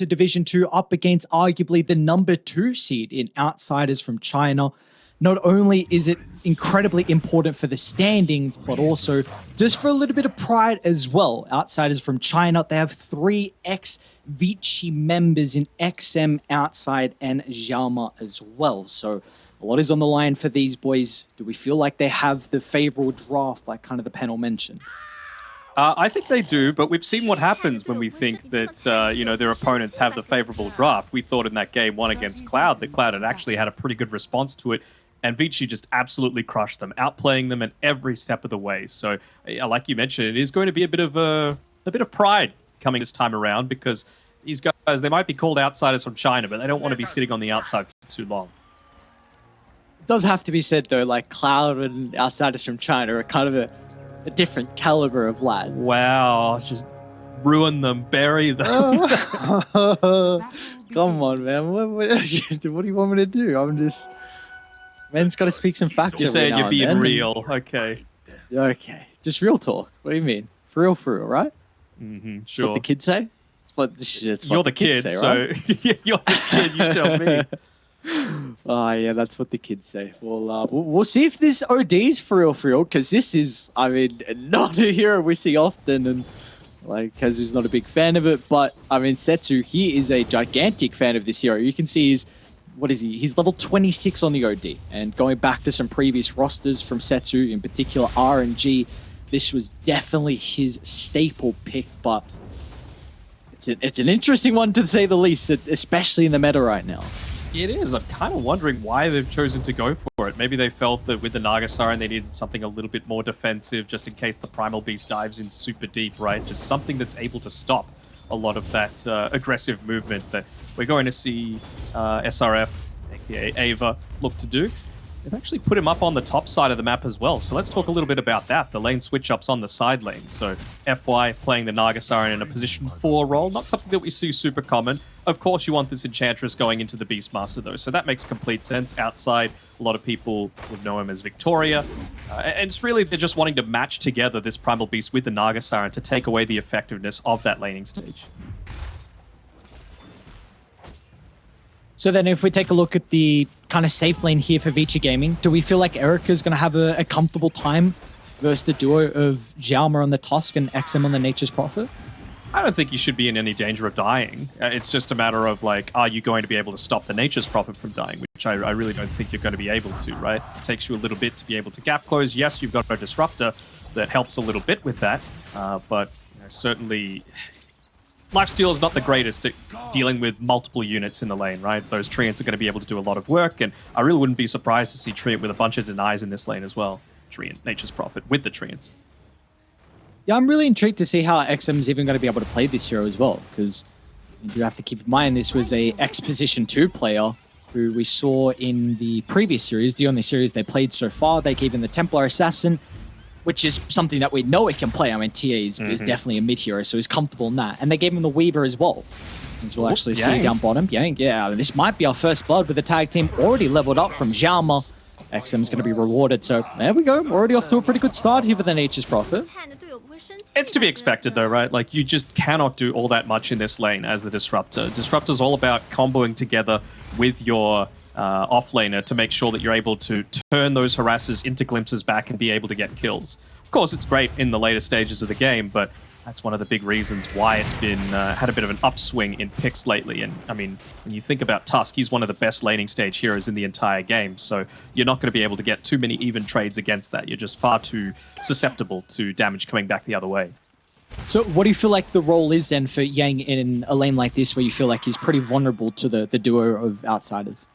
into Division 2 up against arguably the number 2 seed in Outsiders from China. Not only is it incredibly important for the standings, but also just for a little bit of pride as well. Outsiders from China, they have 3 ex-Vici members in XM, Outside, and Xiaoma as well. So a lot is on the line for these boys. Do we feel like they have the favorable draft, like kind of the panel mentioned? I think they do, but we've seen what happens when we think that, you know, their opponents have the favorable draft. We thought in that game 1 against Cloud that Cloud had actually had a pretty good response to it, and Vici just absolutely crushed them, outplaying them at every step of the way. So, like you mentioned, it is going to be a bit of pride coming this time around, because these guys, they might be called outsiders from China, but they don't want to be sitting on the outside for too long. It does have to be said, though, like Cloud and Outsiders from China are kind of a different caliber of lads. Wow, just ruin them, bury them. Come on, man. What do you want me to do? I'm just... Man's got to speak some facts. You're saying you're being real. Okay. Okay. Just real talk. What do you mean? For real, right? Mm-hmm, That's sure. what the kids say? You're the kid, say, so right? you're the kid, you tell me. Oh, yeah, that's what the kids say. Well, we'll see if this OD is for real, because this is, I mean, not a hero we see often, and like, Kazu's not a big fan of it, but, I mean, Setsu, he is a gigantic fan of this hero. You can see what is he? He's level 26 on the OD, and going back to some previous rosters from Setsu, in particular RNG, this was definitely his staple pick, but it's an interesting one to say the least, especially in the meta right now. It is. I'm kind of wondering why they've chosen to go for it. Maybe they felt that with the Naga Siren they needed something a little bit more defensive, just in case the Primal Beast dives in super deep, right? Just something that's able to stop a lot of that aggressive movement that we're going to see SRF, aka Ava, look to do. They've actually put him up on the top side of the map as well. So let's talk a little bit about that. The lane switch-ups on the side lane. So FY playing the Naga Siren in a position 4 role. Not something that we see super common. Of course, you want this Enchantress going into the Beastmaster, though. So that makes complete sense. Outside, a lot of people would know him as Victoria. And it's really, they're just wanting to match together this Primal Beast with the Naga Siren to take away the effectiveness of that laning stage. So then if we take a look at the kind of safe lane here for Vici Gaming, do we feel like Erica's going to have a comfortable time versus the duo of Xiaoma on the Tusk and XM on the Nature's Prophet? I don't think you should be in any danger of dying. It's just a matter of, like, are you going to be able to stop the Nature's Prophet from dying, which I really don't think you're going to be able to, right? It takes you a little bit to be able to gap close. Yes, you've got a Disruptor that helps a little bit with that, but certainly... Lifesteal is not the greatest at dealing with multiple units in the lane, right? Those Treants are going to be able to do a lot of work, and I really wouldn't be surprised to see Treant with a bunch of denies in this lane as well. Treant, Nature's Prophet, with the Treants. Yeah, I'm really intrigued to see how XM is even going to be able to play this hero as well, because you have to keep in mind this was a X-Position 2 player who we saw in the previous series, the only series they played so far. They gave him the Templar Assassin, which is something that we know he can play. I mean, TA is definitely a mid-hero, so he's comfortable in that. And they gave him the Weaver as well, as we'll actually see down bottom. Yang, yeah, this might be our first blood with the tag team already leveled up from Xiaoma. XM's going to be rewarded, so there we go. Already off to a pretty good start here for the Nature's Prophet. It's to be expected, though, right? Like, you just cannot do all that much in this lane as the Disruptor. Disruptor's all about comboing together with your offlaner to make sure that you're able to turn those harassers into glimpses back and be able to get kills. Of course, it's great in the later stages of the game, but that's one of the big reasons why it's been had a bit of an upswing in picks lately. And I mean, when you think about Tusk, he's one of the best laning stage heroes in the entire game, so you're not going to be able to get too many even trades against that. You're just far too susceptible to damage coming back the other way. So what do you feel like the role is then for Yang in a lane like this, where you feel like he's pretty vulnerable to the duo of outsiders?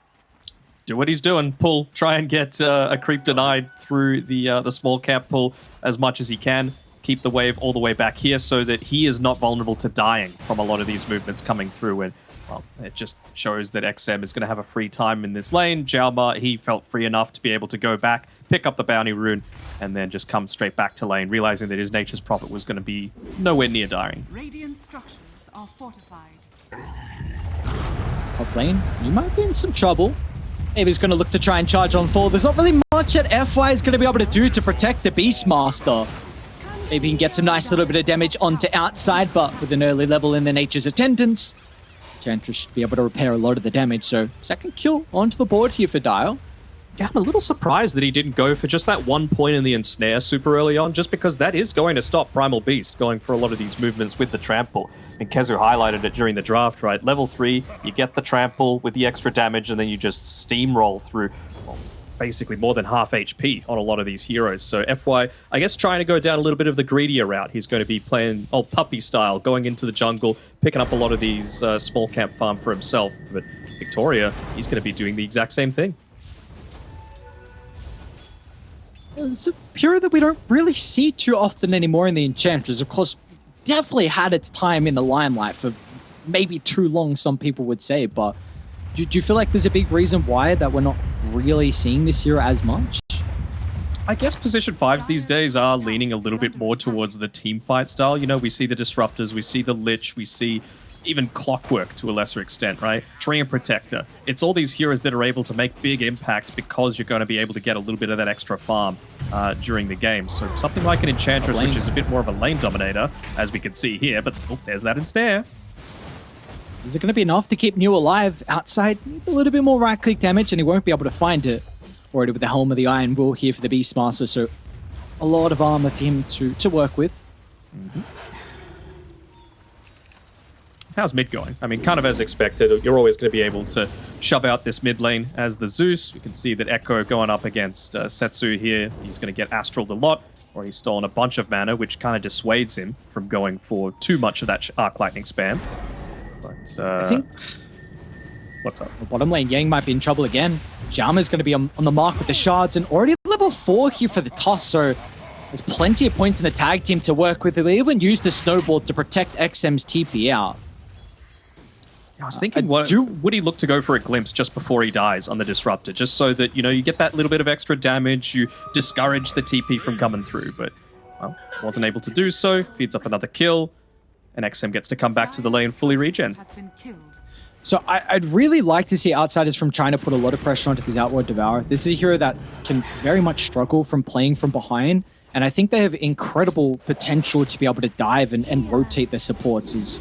Do what he's doing. Pull. Try and get a creep denied through the small cap pull as much as he can. Keep the wave all the way back here so that he is not vulnerable to dying from a lot of these movements coming through. And, well, it just shows that XM is going to have a free time in this lane. Xiaoma, he felt free enough to be able to go back, pick up the bounty rune, and then just come straight back to lane, realizing that his Nature's Prophet was going to be nowhere near dying. Radiant structures are fortified. Top lane, you might be in some trouble. Maybe he's going to look to try and charge on full. There's not really much that FY is going to be able to do to protect the Beastmaster. Maybe he can get some nice little bit of damage onto outside, but with an early level in the Nature's Attendance, Enchantress should be able to repair a lot of the damage. So second kill onto the board here for Dial. Yeah, I'm a little surprised that he didn't go for just that 1 point in the ensnare super early on, just because that is going to stop Primal Beast going for a lot of these movements with the trample. And Kezu highlighted it during the draft, right? Level 3, you get the trample with the extra damage, and then you just steamroll through, well, basically more than half HP on a lot of these heroes. So FY, I guess trying to go down a little bit of the greedier route. He's going to be playing old puppy style, going into the jungle, picking up a lot of these small camp farm for himself. But Victoria, he's going to be doing the exact same thing. It's a hero that we don't really see too often anymore in the Enchantress. Of course, definitely had its time in the limelight for maybe too long, some people would say. But do you feel like there's a big reason why that we're not really seeing this hero as much? I guess position 5s these days are leaning a little bit more towards the team fight style. You know, we see the Disruptors, we see the Lich, we see even Clockwork to a lesser extent, right? Tree and Protector. It's all these heroes that are able to make big impact because you're going to be able to get a little bit of that extra farm during the game. So something like an Enchantress, which is a bit more of a lane dominator, as we can see here, but oh, there's that ensnare. Is it going to be enough to keep New alive? Outside needs a little bit more right-click damage, and he won't be able to find it. Already with the Helm of the Iron Will here for the Beastmaster, so a lot of armor for him to work with. Mm-hmm. How's mid going? I mean, kind of as expected. You're always going to be able to shove out this mid lane as the Zeus. We can see that Echo going up against Setsu here. He's going to get Astraled a lot, or he's stolen a bunch of mana, which kind of dissuades him from going for too much of that Arc Lightning spam. But I think what's up? The bottom lane, Yang might be in trouble again. Jama's going to be on the mark with the shards, and already level 4 here for the toss, so there's plenty of points in the tag team to work with. They even use the snowball to protect XM's TP out. I was thinking, would he look to go for a glimpse just before he dies on the Disruptor, just so that, you know, you get that little bit of extra damage, you discourage the TP from coming through, but, well, wasn't able to do so, feeds up another kill, and XM gets to come back to the lane fully regen. So I'd really like to see Outsiders from China put a lot of pressure onto this Outward Devourer. This is a hero that can very much struggle from playing from behind, and I think they have incredible potential to be able to dive and rotate their supports.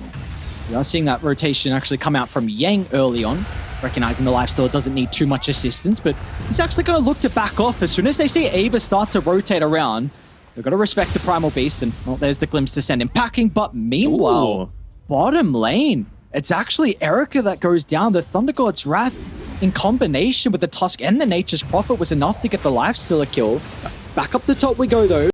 We are seeing that rotation actually come out from Yang early on, recognizing the lifesteal doesn't need too much assistance, but he's actually going to look to back off as soon as they see Ava start to rotate around. They've got to respect the Primal Beast, and well, there's the glimpse to send him packing, but meanwhile, bottom lane, it's actually Erica that goes down. The Thunder God's Wrath in combination with the Tusk and the Nature's Prophet was enough to get the lifestealer kill. Back up the top we go though.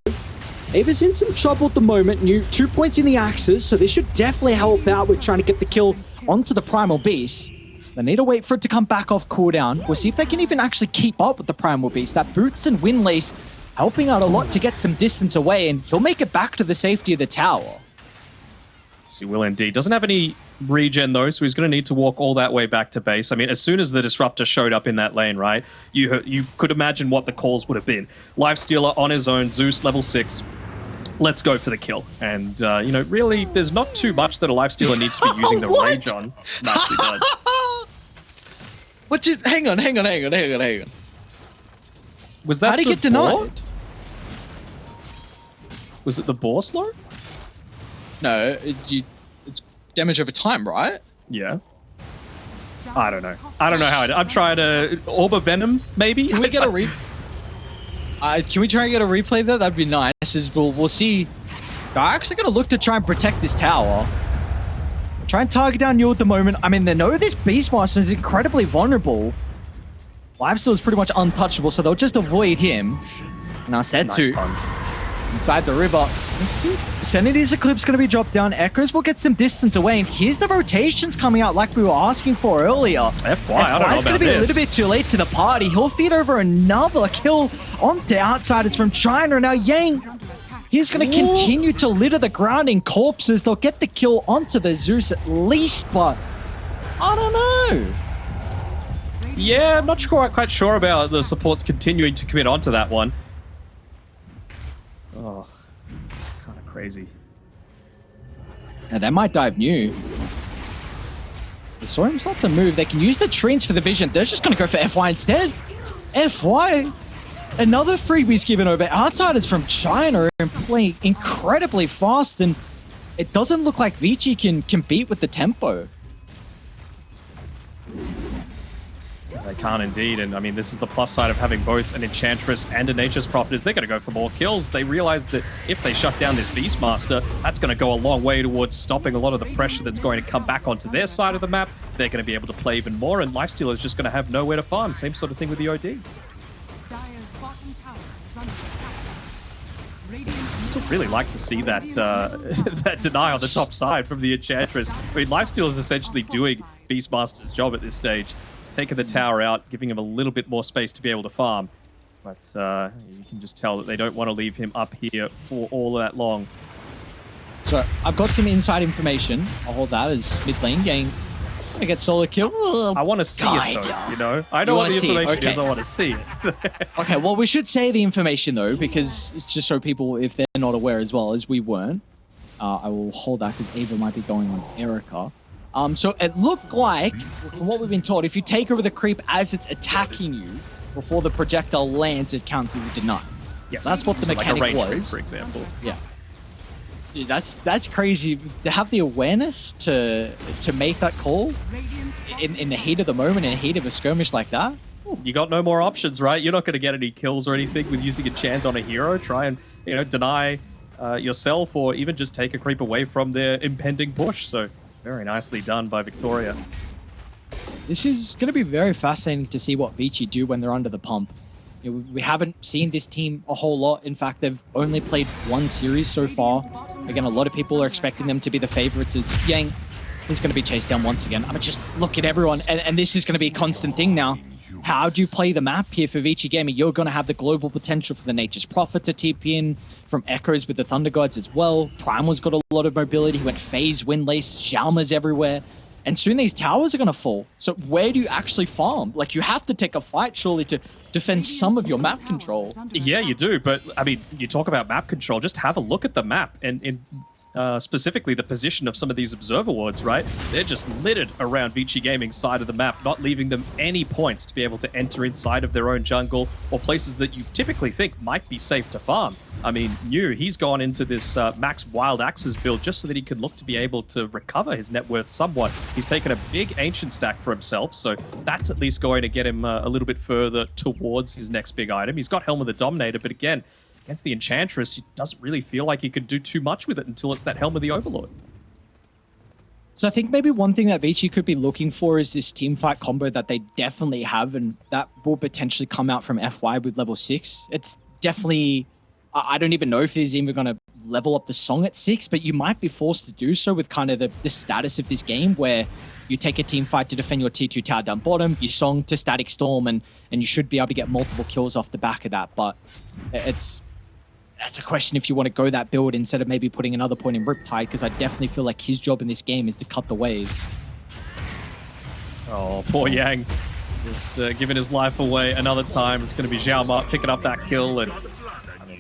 Ava's in some trouble at the moment. New 2 points in the axes, so this should definitely help out with trying to get the kill onto the Primal Beast. They need to wait for it to come back off cooldown. We'll see if they can even actually keep up with the Primal Beast. That Boots and Windlace helping out a lot to get some distance away, and he'll make it back to the safety of the tower. Yes, he will indeed. Doesn't have any regen though, so he's going to need to walk all that way back to base. I mean, as soon as the Disruptor showed up in that lane, right, you could imagine what the calls would have been. Lifestealer on his own, Zeus level 6. Let's go for the kill. And, you know, really, there's not too much that a Lifestealer needs to be using the rage on. Nicely done. Hang on. Was that How did he get denied? Was it the boar slow? No, it's damage over time, right? Yeah. I don't know. I don't know how I'm trying to... Orb of Venom, maybe? Can we get a can we try and get a replay there? That'd be nice. We'll see. They're actually going to look to try and protect this tower. Try and target down Yu at the moment. I mean, they know this Beastmaster is incredibly vulnerable. Lifesteal is pretty much untouchable, so they'll just avoid him. Now Setsu inside the river. Sanity's Eclipse going to be dropped down. Echoes will get some distance away, and here's the rotations coming out like we were asking for earlier. FY, I don't know about this. Going to be a little bit too late to the party. He'll feed over another kill onto Outsiders from China. Now Yang, he's going to continue to litter the ground in corpses. They'll get the kill onto the Zeus at least, but I don't know. Yeah, I'm not quite sure about the supports continuing to commit onto that one. Oh, kind of crazy. Yeah, they might dive New. They saw him start to move. They can use the trees for the vision. They're just going to go for FY instead. FY. Another freebie's given over. Outsiders from China and playing incredibly fast, and it doesn't look like Vici can compete with the tempo. They can't indeed, and I mean, this is the plus side of having both an Enchantress and a Nature's Prophet, is they're going to go for more kills. They realize that if they shut down this Beastmaster, that's going to go a long way towards stopping a lot of the pressure that's going to come back onto their side of the map. They're going to be able to play even more, and Lifesteal is just going to have nowhere to farm. Same sort of thing with the OD. Dire's bottom tower is under attack. Radiant's Still really like to see that that deny on the top side from the Enchantress. I mean, Lifesteal is essentially doing Beastmaster's job at this stage, taking the tower out, giving him a little bit more space to be able to farm. But you can just tell that they don't want to leave him up here for all that long. So I've got some inside information. I'll hold that as mid lane getting I get solo kill. I want to see it though, you know? I know what the information is, I want to see it. Okay, well, we should say the information though, because it's just so people, if they're not aware as well as we weren't, I will hold that because Ava might be going on Erica. So it looked like, from what we've been told, if you take over the creep as it's attacking you before the projectile lands, it counts as a deny. Yes. That's what the So mechanic like a range was. creep, for example. Yeah. Dude, that's crazy. To have the awareness to make that call in the heat of the moment, in the heat of a skirmish like that. You got no more options, right? You're not going to get any kills or anything with using a chant on a hero. Try and, you know, deny yourself or even just take a creep away from their impending push. So very nicely done by Victoria. This is going to be very fascinating to see what Vici do when they're under the pump. You know, we haven't seen this team a whole lot. In fact, they've only played one series so far. Again, a lot of people are expecting them to be the favorites as Yang is going to be chased down once again. I mean, just look at everyone. And this is going to be a constant thing now. How do you play the map here for Vici Gaming? You're going to have the global potential for the Nature's Prophet to TP in, from Echoes with the Thunder Gods as well. Primal's got a lot of mobility. He went phase, wind laced, Xiaoma's everywhere. And soon these towers are going to fall. So where do you actually farm? Like, you have to take a fight, surely, to defend some of your map control. Yeah, you do. But, I mean, you talk about map control. Just have a look at the map and specifically the position of some of these observer wards, right? They're just littered around Vici Gaming's side of the map, not leaving them any points to be able to enter inside of their own jungle or places that you typically think might be safe to farm. I mean, he's gone into this Max Wild Axes build just so that he could look to be able to recover his net worth somewhat. He's taken a big Ancient stack for himself, so that's at least going to get him a little bit further towards his next big item. He's got Helm of the Dominator, but again, against the Enchantress, he doesn't really feel like he could do too much with it until it's that Helm of the Overlord. So I think maybe one thing that Vici could be looking for is this team fight combo that they definitely have, and that will potentially come out from FY with level 6. It's definitely... I don't even know if he's even going to level up the song at 6, but you might be forced to do so with kind of the status of this game, where you take a team fight to defend your T2 tower down bottom, you song to Static Storm, and you should be able to get multiple kills off the back of that. But that's a question if you want to go that build instead of maybe putting another point in Riptide, because I definitely feel like his job in this game is to cut the waves. Oh, poor Yang. Just giving his life away another time. It's going to be Zhao Ma picking up that kill, and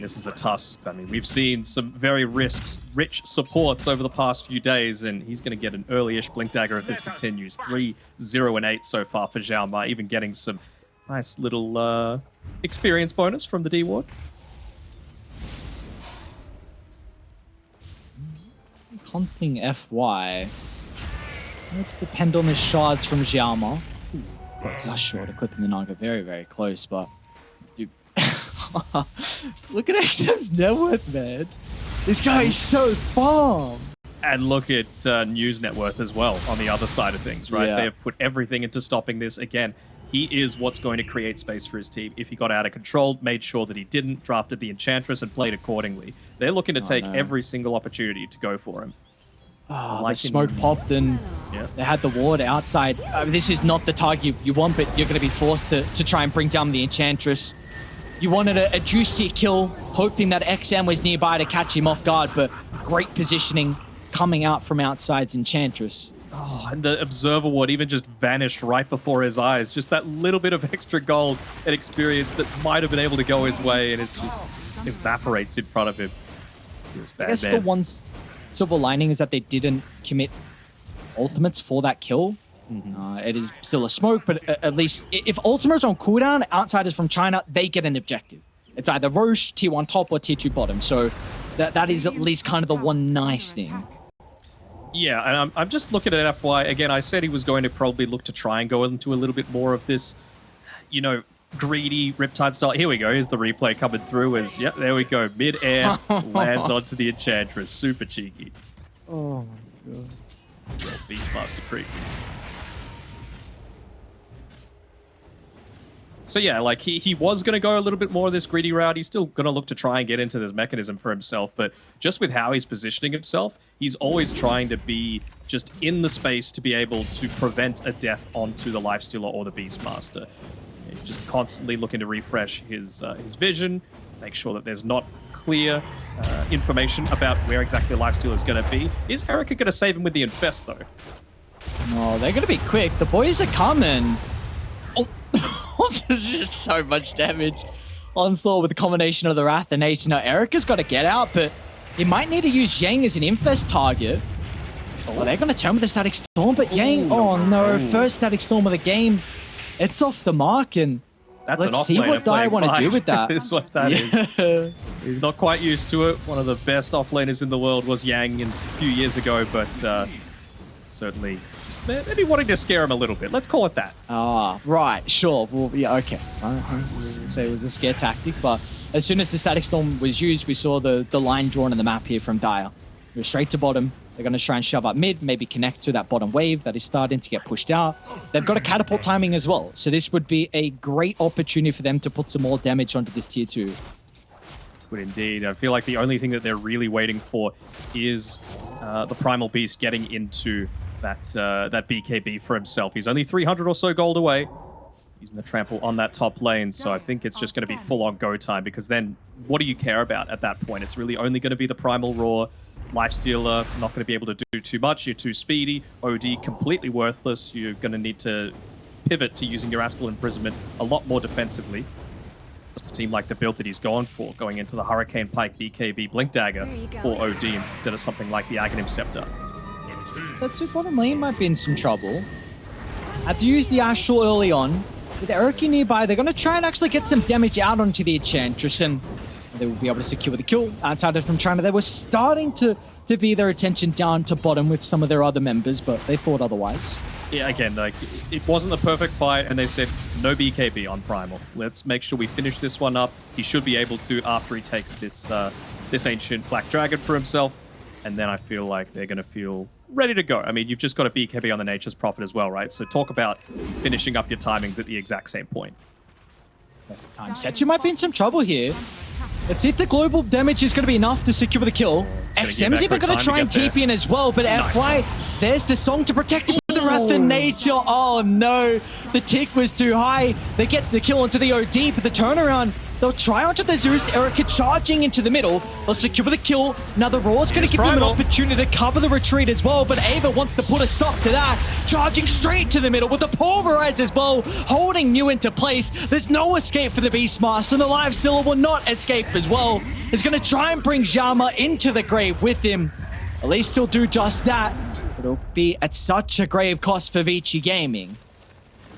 this is a Tusk. I mean, we've seen some very rich supports over the past few days, and he's going to get an early-ish Blink Dagger if this continues. 3, 0, and 8 so far for Zhao Ma, even getting some nice little experience bonus from the D ward. Hunting FY. Let's depend on the shards from Xiaoma. Not sure to clip in the Naga. Very, very close, but... Dude. Look at XM's net worth, man. This guy is so farm. And look at News net worth as well on the other side of things, right? Yeah. They have put everything into stopping this. Again, he is what's going to create space for his team. If he got out of control, made sure that he didn't, drafted the Enchantress and played accordingly. They're looking to take every single opportunity to go for him. Oh, the smoke popped and they had the ward outside. This is not the target you want, but you're going to be forced to try and bring down the Enchantress. You wanted a juicy kill, hoping that XM was nearby to catch him off guard, but great positioning coming out from outside's Enchantress. Oh, and the Observer Ward even just vanished right before his eyes. Just that little bit of extra gold and experience that might have been able to go his way, and it just evaporates in front of him. It was bad, I guess the one silver lining is that they didn't commit ultimates for that kill. It is still a smoke, but at least if ultimates on cooldown, outsiders from China, they get an objective. It's either Roche, tier 1 top, or tier 2 bottom. So that is at least kind of the one nice thing. Yeah, and I'm just looking at FY. Again, I said he was going to probably look to try and go into a little bit more of this you know, greedy Riptide style. Here we go. Here's the replay coming through as, yep, there we go. Mid-air, lands onto the Enchantress. Super cheeky. Oh my god. Yeah, Beastmaster creep. So yeah, like he was going to go a little bit more of this greedy route. He's still going to look to try and get into this mechanism for himself, but just with how he's positioning himself, he's always trying to be just in the space to be able to prevent a death onto the Lifestealer or the Beastmaster. He's just constantly looking to refresh his vision, make sure that there's not clear information about where exactly the Lifestealer is going to be. Is Erica going to save him with the Infest, though? No, they're going to be quick. The boys are coming. Oh, there's just so much damage. Onslaught with the combination of the Wrath and Nature. Now, Erica's got to get out, but he might need to use Yang as an Infest target. Oh, they're going to turn with the Static Storm, but Yang, oh no, first Static Storm of the game. It's off the mark, and that's let's see what Dai want to do with that. Is what that is. He's not quite used to it. One of the best offlaners in the world was Yang a few years ago, but certainly maybe wanting to scare him a little bit. Let's call it that. Ah, right, sure. Well, yeah, okay. We'll say it was a scare tactic, but as soon as the Static Storm was used, we saw the line drawn on the map here from Dire. We're straight to bottom. They're going to try and shove up mid, maybe connect to that bottom wave that is starting to get pushed out. They've got a catapult timing as well, so this would be a great opportunity for them to put some more damage onto this tier 2. Would indeed. I feel like the only thing that they're really waiting for is the Primal Beast getting into that BKB for himself. He's only 300 or so gold away, using the trample on that top lane, so I think it's just going to be full-on go time, because then what do you care about at that point? It's really only going to be the Primal Roar. Lifestealer, not going to be able to do too much. You're too speedy. OD, completely worthless. You're going to need to pivot to using your Astral Imprisonment a lot more defensively. Doesn't seem like the build that he's going for, going into the Hurricane Pike BKB Blink Dagger for OD instead of something like the Aghanim Scepter. So two bottom lane might be in some trouble. Had to use the Astral early on. With Erica nearby, they're going to try and actually get some damage out onto the Enchantress, and they will be able to secure the kill outside of from China. They were starting to veer their attention down to bottom with some of their other members, but they thought otherwise. Yeah, again, like it wasn't the perfect fight, and they said no BKB on Primal. Let's make sure we finish this one up. He should be able to after he takes this this ancient Black Dragon for himself, and then I feel like they're going to feel ready to go. I mean, you've just got a BKB on the Nature's Prophet as well, right? So talk about finishing up your timings at the exact same point. Setsu might be in some trouble here. Let's see if the global damage is going to be enough to secure the kill. XM's even going to try and TP in as well, but FY, there's the song to protect him with the Wrath of Nature. Oh no, the tick was too high. They get the kill onto the OD, but the turnaround, they'll try onto the Zeus. Erica charging into the middle. They'll secure the kill. Now the Roar's going to give them an opportunity to cover the retreat as well, but Ava wants to put a stop to that. Charging straight to the middle with the Pulverize as well, holding New into place. There's no escape for the Beastmaster, and the Lifestealer will not escape as well. He's going to try and bring Zhama into the grave with him. At least he'll do just that. It'll be at such a grave cost for Vici Gaming.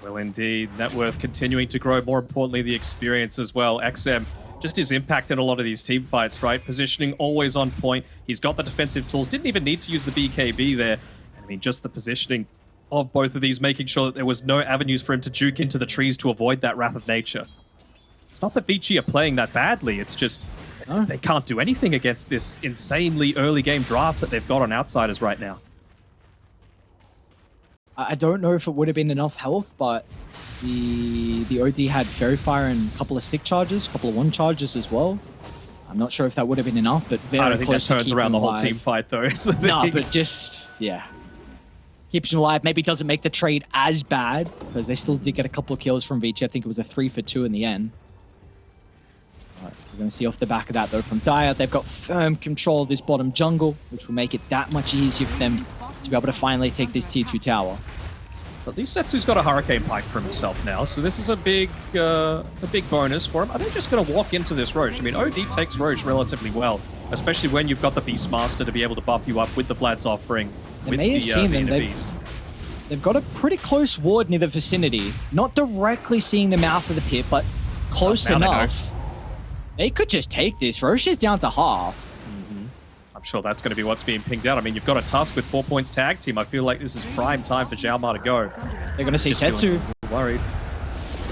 Well, indeed. Net worth continuing to grow. More importantly, the experience as well. XM, just his impact in a lot of these team fights, right? Positioning always on point. He's got the defensive tools. Didn't even need to use the BKB there. I mean, just the positioning of both of these, making sure that there was no avenues for him to juke into the trees to avoid that Wrath of Nature. It's not that Vici are playing that badly. It's just they can't do anything against this insanely early game draft that they've got on Outsiders right now. I don't know if it would have been enough health, but the OD had Fairy Fire and a couple of stick charges, a couple of one charges as well. I'm not sure if that would have been enough, but very I don't think that turns around the whole team fight, though. No, but just, yeah. Keeps him alive. Maybe doesn't make the trade as bad, because they still did get a couple of kills from Vici. I think it was a 3 for 2 in the end. All right, we're going to see off the back of that, though, from Dire. They've got firm control of this bottom jungle, which will make it that much easier for them to be able to finally take this tier 2 tower. At least Setsu's got a Hurricane Pike for himself now, so this is a big bonus for him. Are they just going to walk into this Roche? I mean, OD takes Roche relatively well, especially when you've got the Beastmaster to be able to buff you up with the Vlad's Offering, with the Inner Beast. They've got a pretty close ward near the vicinity. Not directly seeing the mouth of the pit, but close enough. They could just take this. Roche is down to half. I'm sure that's going to be what's being pinged out. I mean, you've got a Tusk with 4 points tag team. I feel like this is prime time for Xiaoma to go. They're going to see Setsu. Worried.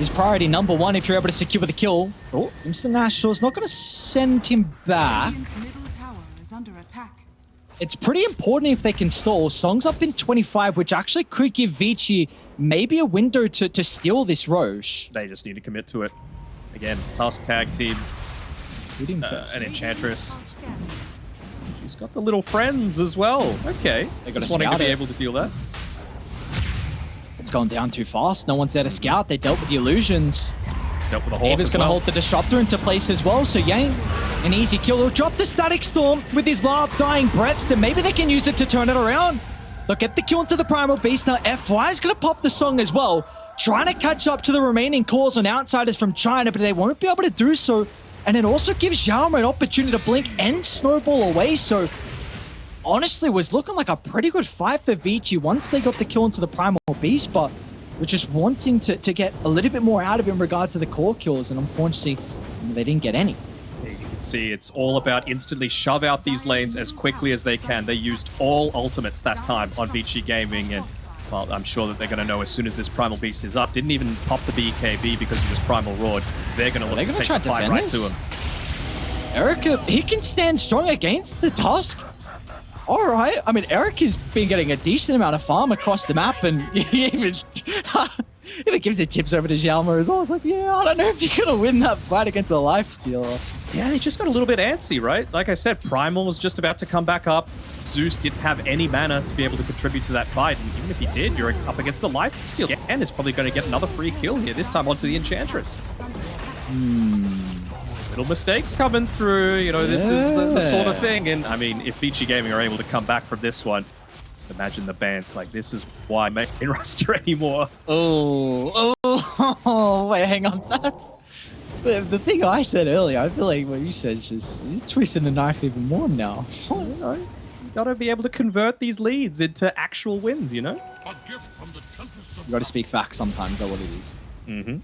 is priority number one if you're able to secure the kill. Oh, Mr. Nashor's not going to send him back. Radiant's middle tower is under attack. It's pretty important if they can stall. Song's up in 25, which actually could give Vici maybe a window to steal this Roche. They just need to commit to it. Again, task tag team, an Enchantress. She's got the little friends as well. Okay, They got just to wanting to scout be it. able to deal that. It's gone down too fast. No one's there to scout. They dealt with the illusions. Dealt with the Hawk Ava's as going to well. hold the Disruptor into place as well, so Yang, an easy kill. He'll drop the Static Storm with his last dying breaths, and maybe they can use it to turn it around. They'll get the kill into the Primal Beast. Now FY is going to pop the Song as well, trying to catch up to the remaining cores on Outsiders from China, but they won't be able to do so. And it also gives Yama an opportunity to blink and snowball away, so honestly, it was looking like a pretty good fight for Vici once they got the kill into the Primal Beast, but we're just wanting to get a little bit more out of it in regards to the core kills, and unfortunately, they didn't get any. You can see it's all about instantly shove out these lanes as quickly as they can. They used all ultimates that time on Vici Gaming, and well, I'm sure that they're going to know as soon as this Primal Beast is up. Didn't even pop the BKB because he was Primal Roared. They're going to look to take the fight right to him. Erica, he can stand strong against the Tusk. All right. I mean, Eric has been getting a decent amount of farm across the map, and he even gives it tips over to Xiaoma as well. It's like, yeah, I don't know if you're going to win that fight against a lifestealer. Yeah, they just got a little bit antsy, right? Like I said, Primal was just about to come back up. Zeus didn't have any mana to be able to contribute to that fight, and even if he did, you're up against a lifesteal, and is probably going to get another free kill here, this time onto the Enchantress. Little mistakes coming through, you know, this is the sort of thing. And I mean, if Vici Gaming are able to come back from this one, just imagine the bands. Like, this is why I'm in roster anymore. Oh, wait, hang on. The thing I said earlier, I feel like what you said is just you're twisting the knife even more now. You know, you gotta be able to convert these leads into actual wins, you know? You got to speak facts sometimes, that's what it is. Mm-hmm.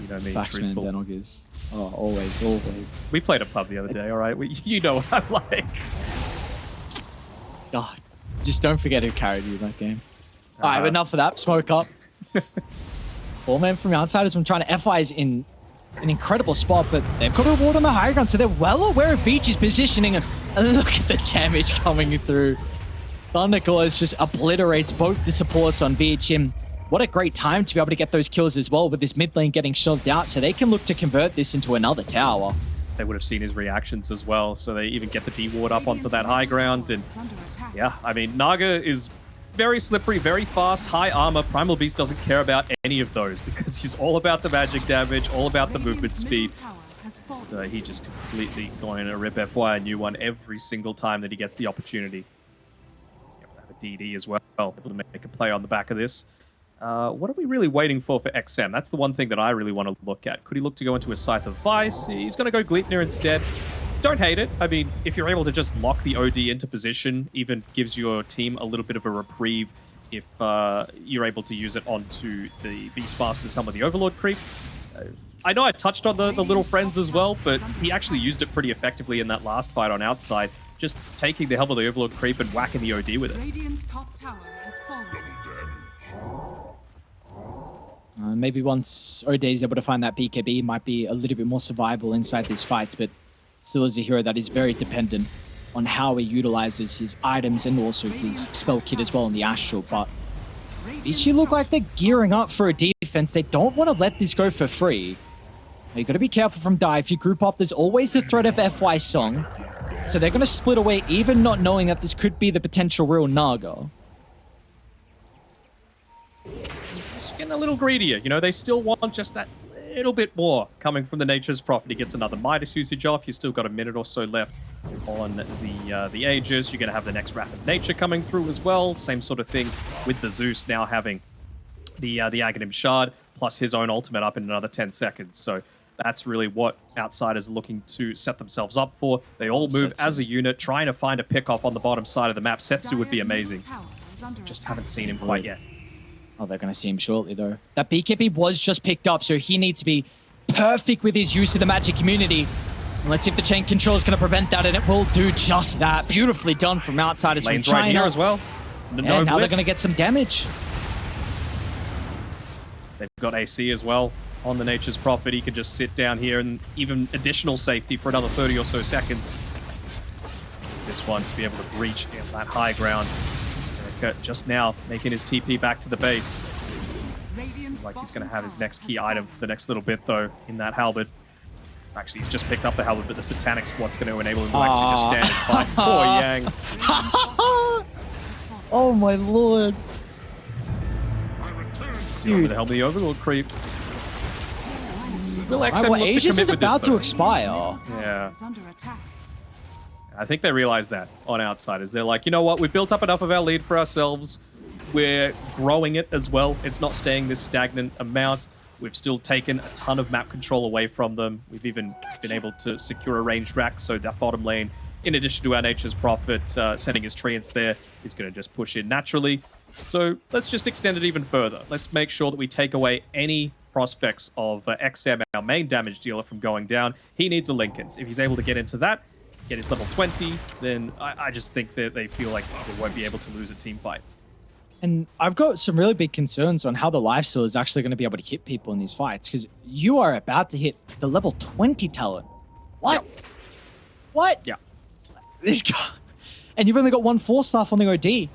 You know me, Facts, man, truthful. dental gears. Oh, always, always. We played a pub the other day, all right? You know what I'm like. God, just don't forget who carried you that game. All right, enough of that. Smoke up. 4-man from Outsiders from China. FI is in an incredible spot, but they've got a reward on the high ground, so they're well aware of Vici's positioning. And look at the damage coming through. Thunderclaws just obliterates both the supports on Vici. What a great time to be able to get those kills as well with this mid lane getting shoved out, so they can look to convert this into another tower. They would have seen his reactions as well, so they even get the D-ward up onto that high ground. And yeah, I mean, Naga is very slippery, very fast, high armor. Primal Beast doesn't care about any of those because he's all about the magic damage, all about the movement speed. He just completely going to rip FY a new one every single time that he gets the opportunity. Have a DD as well, able to make a play on the back of this. What are we really waiting for XM? That's the one thing that I really want to look at. Could he look to go into a Scythe of Vice? He's going to go Gleipnir instead. Don't hate it. I mean, if you're able to just lock the OD into position, even gives your team a little bit of a reprieve if you're able to use it onto the Beastmaster, some of the Overlord creep. I know I touched on the little friends as well, but he actually used it pretty effectively in that last fight on Outside, just taking the helm of the Overlord creep and whacking the OD with it. Radiant's top tower has fallen. Maybe once Ode is able to find that BKB, might be a little bit more survivable inside these fights, but still is a hero that is very dependent on how he utilizes his items and also his spell kit as well in the Astral. But Vici look like they're gearing up for a defense. They don't want to let this go for free. Now, you got to be careful from Die. If you group up, there's always the threat of FY Song. So they're going to split away, even not knowing that this could be the potential real Naga. Just getting a little greedier. You know, they still want just that little bit more coming from the Nature's Prophet. He gets another Midas usage off. You've still got a minute or so left on the Aegis. You're going to have the next Rapid Nature coming through as well. Same sort of thing with the Zeus now having the Aghanim Shard plus his own ultimate up in another 10 seconds. So that's really what Outsiders are looking to set themselves up for. They all move as a unit, trying to find a pick-off on the bottom side of the map. Setsu would be amazing. Just haven't seen him quite yet. Oh, they're going to see him shortly, though. That BKB was just picked up, so he needs to be perfect with his use of the magic immunity. And let's see if the chain control is going to prevent that, and it will do just that. Beautifully done from Outsiders from Lane's China. right here as well. And now they're going to get some damage. They've got AC as well on the Nature's Prophet. He can just sit down here and even additional safety for another 30 or so seconds. This one to be able to breach in that high ground. Erica just now making his TP back to the base. Seems like he's going to have his next key item for the next little bit, though, in that halberd. Actually, he's just picked up the halberd, but the Satanic Squad's going to enable him to just stand and fight. Poor Yang. Oh my lord. Still with the helmet of the Overlord creep. Will XM Well, look to Aegis commit is with this, about to though? expire. Yeah. Is under attack. I think they realize that on Outsiders. They're like, you know what? We've built up enough of our lead for ourselves. We're growing it as well. It's not staying this stagnant amount. We've still taken a ton of map control away from them. We've even been able to secure a ranged rack, so that bottom lane, in addition to our Nature's Prophet sending his treants there, is going to just push in naturally. So let's just extend it even further. Let's make sure that we take away any prospects of XM, our main damage dealer, from going down. He needs a Linken's. If he's able to get into that, get his level 20, then I just think that they feel like they won't be able to lose a team fight. And I've got some really big concerns on how the lifesteal is actually going to be able to hit people in these fights, because you are about to hit the level 20 talent. What? What? Yeah. This guy. And you've only got 1 4-star on the OD.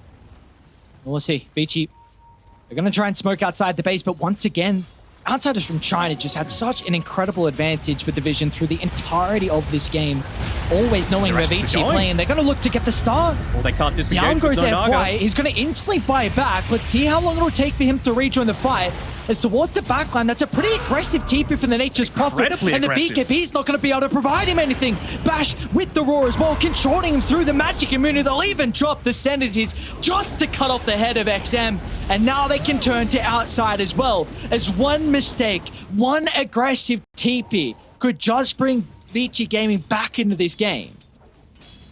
We'll see. Vici, they're going to try and smoke outside the base, but once again, Outsiders from China just had such an incredible advantage with the vision through the entirety of this game. Always knowing where Vici playing, they're going to look to get the start. Well, they can't disengage. Down goes with no FY. Naga. He's going to instantly buy it back. Let's see how long it'll take for him to rejoin the fight. As towards the backline, that's a pretty aggressive TP from the Nature's Prophet. Incredibly And the aggressive. BKB's not going to be able to provide him anything. Bash with the Roar as well, controlling him through the magic immunity. They'll even drop the Senators just to cut off the head of XM. And now they can turn to outside as well. As one mistake, one aggressive TP could just bring Vici Gaming back into this game.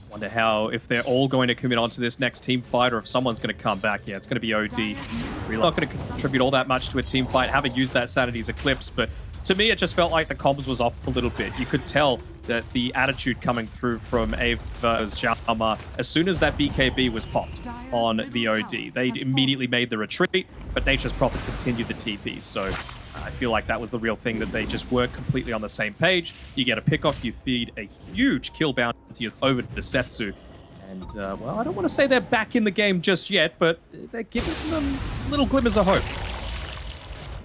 Wonder how, if they're all going to commit onto this next team fight, or if someone's going to come back. Yeah, it's going to be OD. Really not going to contribute all that much to a team fight. Haven't used that Sanity's Eclipse, but to me, it just felt like the comms was off a little bit. You could tell that the attitude coming through from Ava's Zhama, as soon as that BKB was popped on the OD, they immediately made the retreat, but Nature's Prophet continued the TP. So I feel like that was the real thing, that they just weren't completely on the same page. You get a pick-off, you feed a huge kill bounty over to Setsu. And, well, I don't want to say they're back in the game just yet, but they're giving them little glimmers of hope.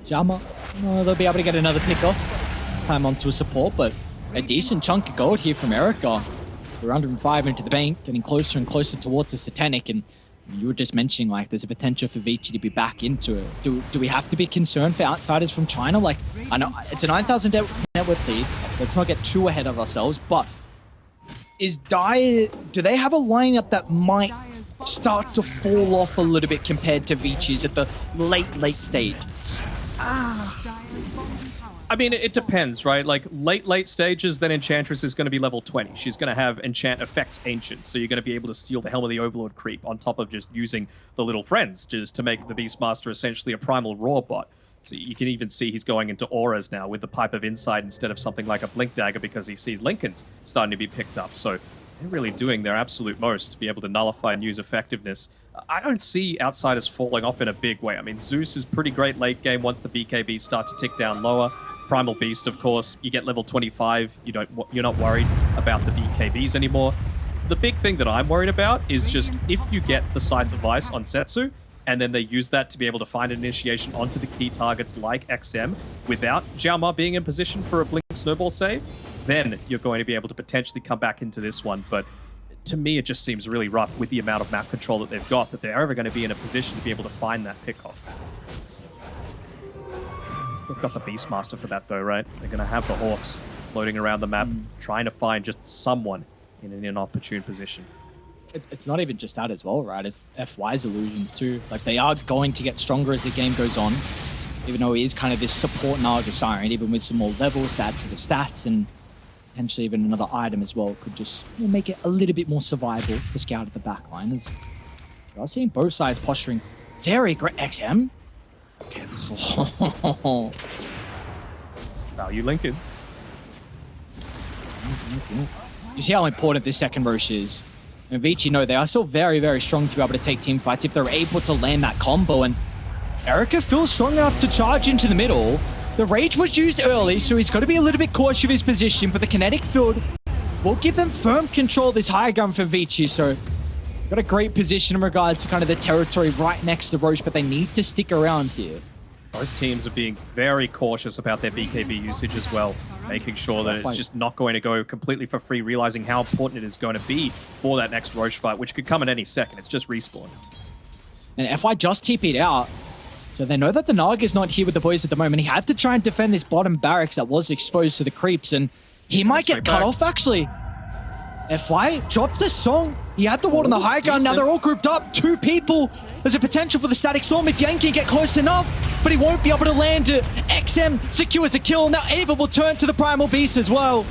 Jama, they'll be able to get another pick off. This time onto a support, but a decent chunk of gold here from Erica. They're 105 into the bank, getting closer and closer towards the Satanic, and you were just mentioning, like, there's a potential for Vici to be back into it. Do we have to be concerned for Outsiders from China? Like, I know it's a 9,000 net worth lead. Let's not get too ahead of ourselves, but is Dire, do they have a lineup that might start to fall off a little bit compared to Vici's at the late stage? I mean, it depends, right? Like, late stages, then Enchantress is going to be level 20. She's going to have Enchant Effects Ancient, so you're going to be able to steal the Helm of the Overlord creep on top of just using the little friends just to make the Beastmaster essentially a Primal Roar bot. So you can even see he's going into auras now with the Pipe of Insight instead of something like a Blink Dagger, because he sees Linken's starting to be picked up. So they're really doing their absolute most to be able to nullify and use effectiveness. I don't see Outsiders falling off in a big way. I mean, Zeus is pretty great late game once the BKBs start to tick down lower. Primal Beast, of course, you get level 25, you're not worried about the BKBs anymore. The big thing that I'm worried about is just if you get the Scythe of Ice on Setsu, and then they use that to be able to find an initiation onto the key targets like XM without Xiaoma being in position for a Blink Snowball save, then you're going to be able to potentially come back into this one. But to me, it just seems really rough with the amount of map control that they've got, that they're ever going to be in a position to be able to find that pickoff. They've got the Beastmaster for that, though, right? They're going to have the Hawks floating around the map, trying to find just someone in an inopportune position. It's not even just that as well, right? It's FY's illusions too. Like, they are going to get stronger as the game goes on, even though he is kind of this support Naga Siren, even with some more levels to add to the stats, and potentially even another item as well could just make it a little bit more survivable to scout at the back line. As we are seeing both sides posturing very great. XM. Okay. Value Lincoln. You see how important this second Roche is. And Vici, no, they are still very, very strong to be able to take team fights if they're able to land that combo. And Erica feels strong enough to charge into the middle. The Rage was used early, so he's got to be a little bit cautious of his position, but the kinetic field will give them firm control of this high ground for Vici, so got a great position in regards to kind of the territory right next to Roche, but they need to stick around here. Both teams are being very cautious about their BKB usage as well, making sure that it's just not going to go completely for free, realizing how important it is going to be for that next Roche fight, which could come at any second. It's just respawn. And FY just TP'd out, so they know that the Naga is not here with the boys at the moment. He had to try and defend this bottom barracks that was exposed to the creeps, and he might get cut off, actually. FY drops the song. He had the ward on the high ground. Now they're all grouped up. 2 people. There's a potential for the static storm if Yang can get close enough, but he won't be able to land it. XM secures the kill. Now Ava will turn to the Primal Beast as well.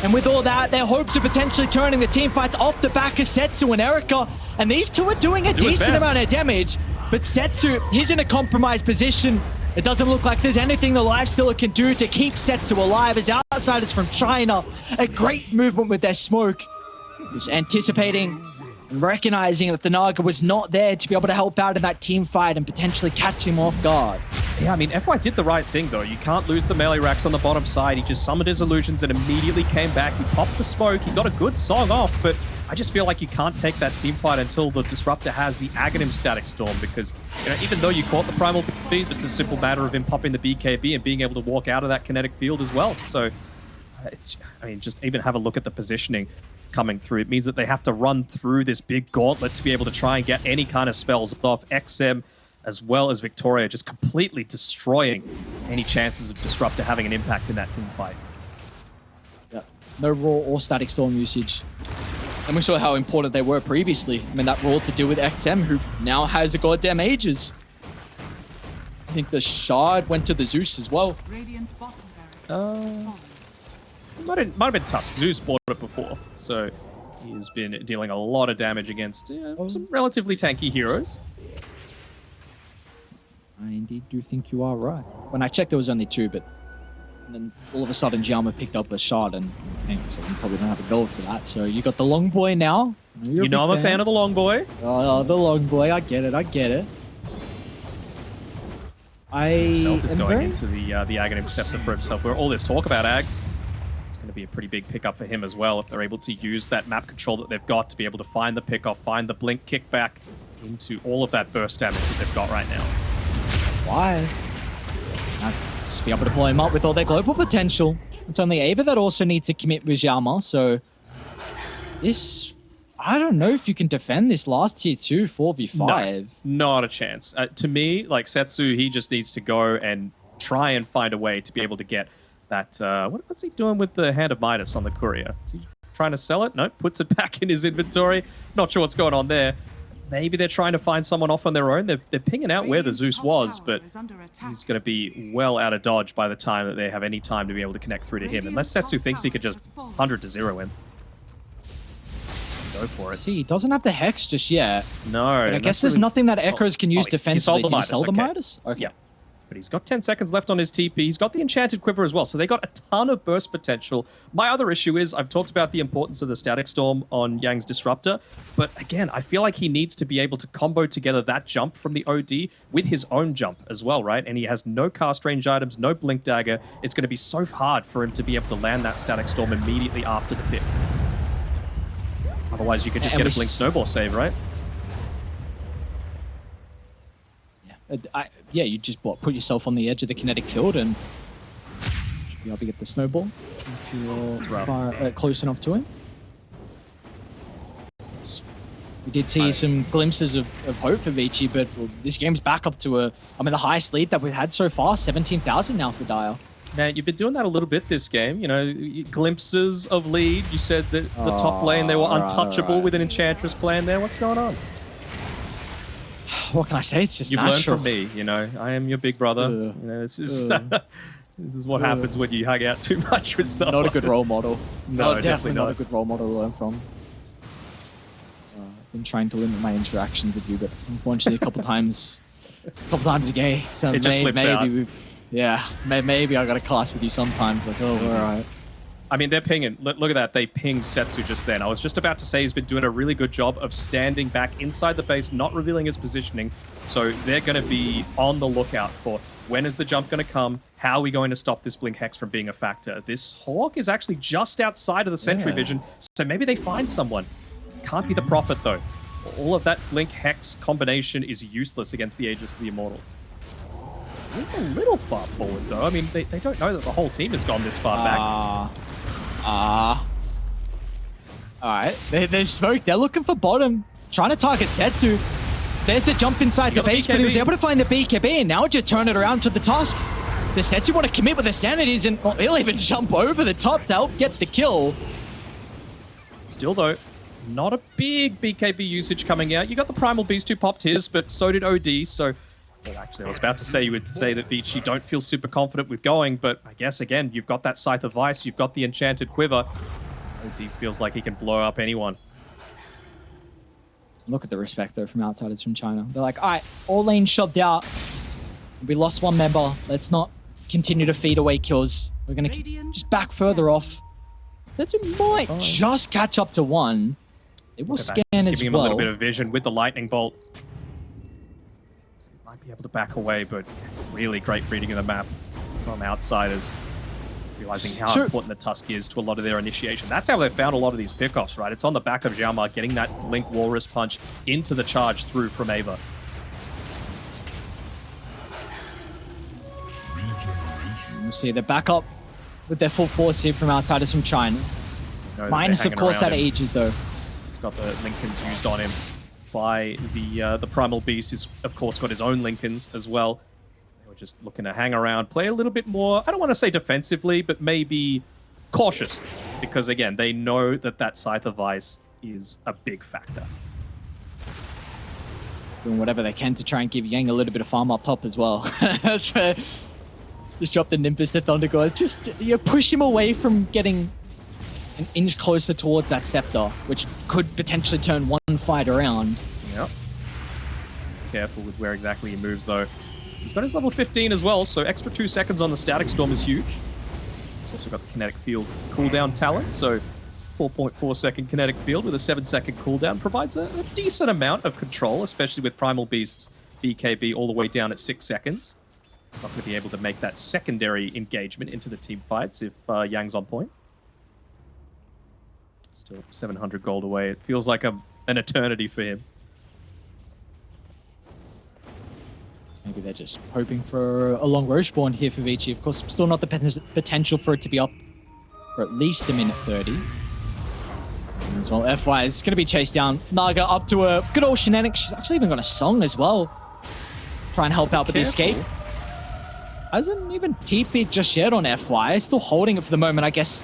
And with all that, their hopes of potentially turning the team fights off the back of Setsu and Erica. And these two are doing a decent amount of damage, but Setsu, he's in a compromised position. It doesn't look like there's anything the Lifestealer can do to keep Setsu alive as outsiders from China. A great movement with their smoke. Just anticipating and recognizing that the Naga was not there to be able to help out in that team fight and potentially catch him off guard. Yeah, I mean, FY did the right thing, though. You can't lose the melee racks on the bottom side. He just summoned his illusions and immediately came back. He popped the smoke. He got a good song off, but I just feel like you can't take that team fight until the Disruptor has the Aghanim Static Storm, because, you know, even though you caught the Primal Beast, it's a simple matter of him popping the BKB and being able to walk out of that kinetic field as well. So, I mean, just even have a look at the positioning coming through. It means that they have to run through this big gauntlet to be able to try and get any kind of spells off. XM as well as Victoria just completely destroying any chances of Disruptor having an impact in that team fight. Yeah, no raw or static storm usage. And we saw how important they were previously. I mean, that raw to deal with XM, who now has a goddamn Aegis. I think the Shard went to the Zeus as well. Radiant's bottom barracks is falling. Might have been Tusk. Zeus bought it before, so he's been dealing a lot of damage against some relatively tanky heroes. I indeed do think you are right. When I checked, there was only 2, but then all of a sudden, Jiama picked up a Shard, and so you probably don't have a gold for that. So you got the Long Boy now. You know I'm a fan of the Long Boy. Oh, the Long Boy. I get it. I get it. Himself is going into the Aghanim Scepter for himself. Where all this talk about Ags, it's going to be a pretty big pickup for him as well if they're able to use that map control that they've got to be able to find the pickoff, find the blink kickback into all of that burst damage that they've got right now. Why? Just be able to blow him up with all their global potential. It's only Ava that also needs to commit with Jiama, so this... I don't know if you can defend this last tier 2 4v5. No, not a chance. To me, like Setsu, he just needs to go and try and find a way to be able to get that... what's he doing with the Hand of Midas on the courier? Is he trying to sell it? No, puts it back in his inventory. Not sure what's going on there. Maybe they're trying to find someone off on their own. They're pinging out where the Zeus was, but he's going to be well out of dodge by the time that they have any time to be able to connect through to him. Unless Setsu thinks he could just 100-0 him. Go for it. See, he doesn't have the Hex just yet. No. But I guess there's nothing that Echoes can use defensively. Did he sell the Midas? Okay. Yeah. But he's got 10 seconds left on his TP. He's got the Enchanted Quiver as well, so they got a ton of burst potential. My other issue is, I've talked about the importance of the Static Storm on Yang's Disruptor, but again, I feel like he needs to be able to combo together that jump from the OD with his own jump as well, right? And he has no cast range items, no Blink Dagger. It's going to be so hard for him to be able to land that Static Storm immediately after the pick. Otherwise, you could just get a Blink Snowball save, right? Yeah, you just put yourself on the edge of the kinetic field and be able to get the snowball if you're close enough to him. We did see some glimpses of hope for Vici, but this game's back up to the highest lead that we've had so far, 17,000 now for Dire. Man, you've been doing that a little bit this game. You know, glimpses of lead. You said that the top lane, they were untouchable with an Enchantress plan there. What's going on? What can I say? It's just You've natural. learned from me, you know. I am your big brother. You know, this is this is what happens when you hang out too much with someone. Not a good role model. No, definitely not a good role model to learn from. I've been trying to limit my interactions with you, but unfortunately, a couple times a game. So it just slips out. Yeah, maybe I got a class with you sometimes. Like, oh, all right. I mean, they're pinging. Look at that. They pinged Setsu just then. I was just about to say he's been doing a really good job of standing back inside the base, not revealing his positioning. So they're going to be on the lookout for when is the jump going to come? How are we going to stop this Blink Hex from being a factor? This Hawk is actually just outside of the sentry vision, so maybe they find someone. Can't be the Prophet, though. All of that Blink Hex combination is useless against the Aegis of the Immortal. He's a little far forward, though. I mean, they don't know that the whole team has gone this far back. Alright, there's smoke. They're looking for bottom. Trying to target Setsu. There's the jump inside the base, but he was able to find the BKB, and now just turn it around to the Tusk. The Setsu want to commit with the Sanities, and he'll even jump over the top to help get the kill. Still, though, not a big BKB usage coming out. You got the Primal Beast who popped his, but so did OD, so... Well, actually, I was about to say you would say that Vici don't feel super confident with going, but I guess, again, you've got that Scythe of Vice, you've got the Enchanted Quiver. OD feels like he can blow up anyone. Look at the respect, though, from outsiders from China. They're like, all right, all lanes shoved out. We lost one member. Let's not continue to feed away kills. We're going to just back further off. That might just catch up to one. It will scan as well. Giving him a little bit of vision with the Lightning Bolt. He might be able to back away, but really great reading of the map from outsiders. Realizing how important the Tusk is to a lot of their initiation. That's how they found a lot of these pickoffs, right? It's on the back of Xiaoma getting that Link Walrus punch into the charge through from Ava. We'll see the backup with their full force here from outsiders from China. Minus, of course, that Aegis, though. He's got the Lincolns used on him by the Primal Beast. He's, of course, got his own Lincolns as well. Just looking to hang around, play a little bit more, I don't want to say defensively, but maybe cautiously. Because, again, they know that that Scythe of Vice is a big factor. Doing whatever they can to try and give Yang a little bit of farm up top as well. That's fair. Just drop the Nimbus to Thundergore. Just push him away from getting an inch closer towards that Scepter, which could potentially turn one fight around. Yep. Careful with where exactly he moves, though. He's got his level 15 as well, so extra 2 seconds on the Static Storm is huge. He's also got the Kinetic Field cooldown talent, so 4.4 second Kinetic Field with a 7 second cooldown provides a decent amount of control, especially with Primal Beast's BKB all the way down at 6 seconds. He's not going to be able to make that secondary engagement into the team fights if Yang's on point. Still 700 gold away. It feels like an eternity for him. Maybe they're just hoping for a long Roche Born here for Vici. Of course, still not the potential for it to be up for at least a minute 30. And as well, FY is going to be chased down. Naga up to a good old shenanigans. She's actually even got a song as well. Try and help out with the escape. Hasn't even TP'd just yet on FY. Still holding it for the moment, I guess.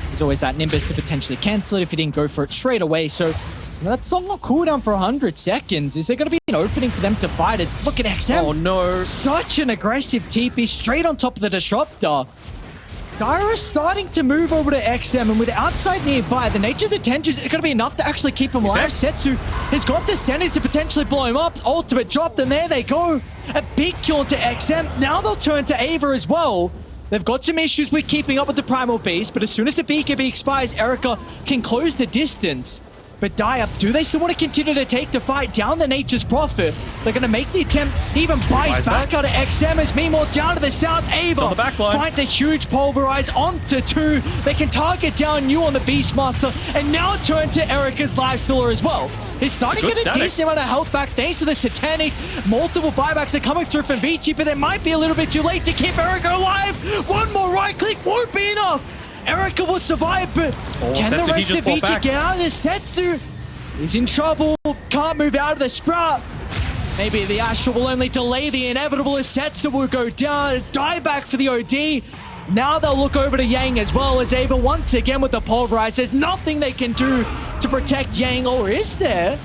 There's always that Nimbus to potentially cancel it if he didn't go for it straight away. So that song got cooldown for 100 seconds. Is there going to be an opening for them to fight? As look at XM. Oh no. Such an aggressive TP straight on top of the Disruptor. Gyra's starting to move over to XM, and with outside nearby, the nature of the tension is going to be enough to actually keep him alive. Setsu has got the Senate to potentially blow him up. Ultimate drop, and there they go. A big kill to XM. Now they'll turn to Ava as well. They've got some issues with keeping up with the Primal Beast, but as soon as the BKB expires, Erica can close the distance. But Diab, do they still want to continue to take the fight down the Nature's Prophet? They're going to make the attempt, even buys back out of XM as meanwhile down to the south. Ava finds a huge pulverize onto 2. They can target down New on the Beastmaster and now turn to Erica's Lifestealer as well. He's starting to get a decent amount of health back thanks to the Satanic. Multiple buybacks are coming through from Vici, but they might be a little bit too late to keep Erica alive. One more right click won't be enough. Erica will survive, but can the rest of Vici get out of this? Setsu is in trouble, can't move out of the Sprout. Maybe the Astral will only delay the inevitable as Setsu will go down, die back for the OD. Now they'll look over to Yang as well as Ava once again with the pulverize. There's nothing they can do to protect Yang, or is there?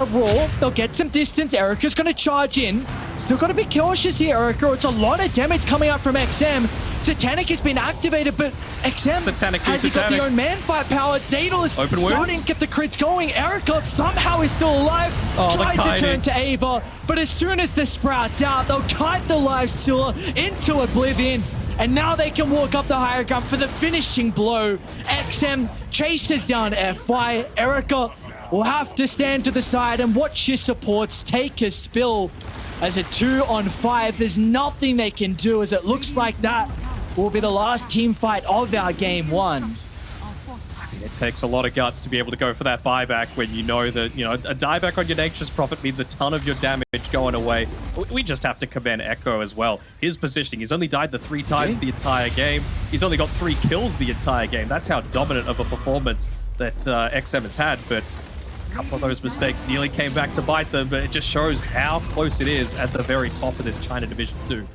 A roar, they'll get some distance. Erica's going to charge in. Still got to be cautious here, Erica. It's a lot of damage coming out from XM. Satanic has been activated, but XM has got the own man fight power. Daedal is starting to get the crits going. Erica somehow is still alive. Tries to turn to Ava, but as soon as the Sprout's out, they'll kite the Lifestealer into oblivion. And now they can walk up the higher ground for the finishing blow. XM chases down FY. Erica will have to stand to the side and watch his supports take a spill. As a 2-on-5, there's nothing they can do, as it looks like that will be the last team fight of our game 1. It takes a lot of guts to be able to go for that buyback when you know that, a dieback on your Nature's Prophet means a ton of your damage going away. We just have to commend Echo as well. His positioning, he's only died the 3 times the entire game. He's only got 3 kills the entire game. That's how dominant of a performance that XM has had, but a couple of those mistakes nearly came back to bite them, but it just shows how close it is at the very top of this China Division 2.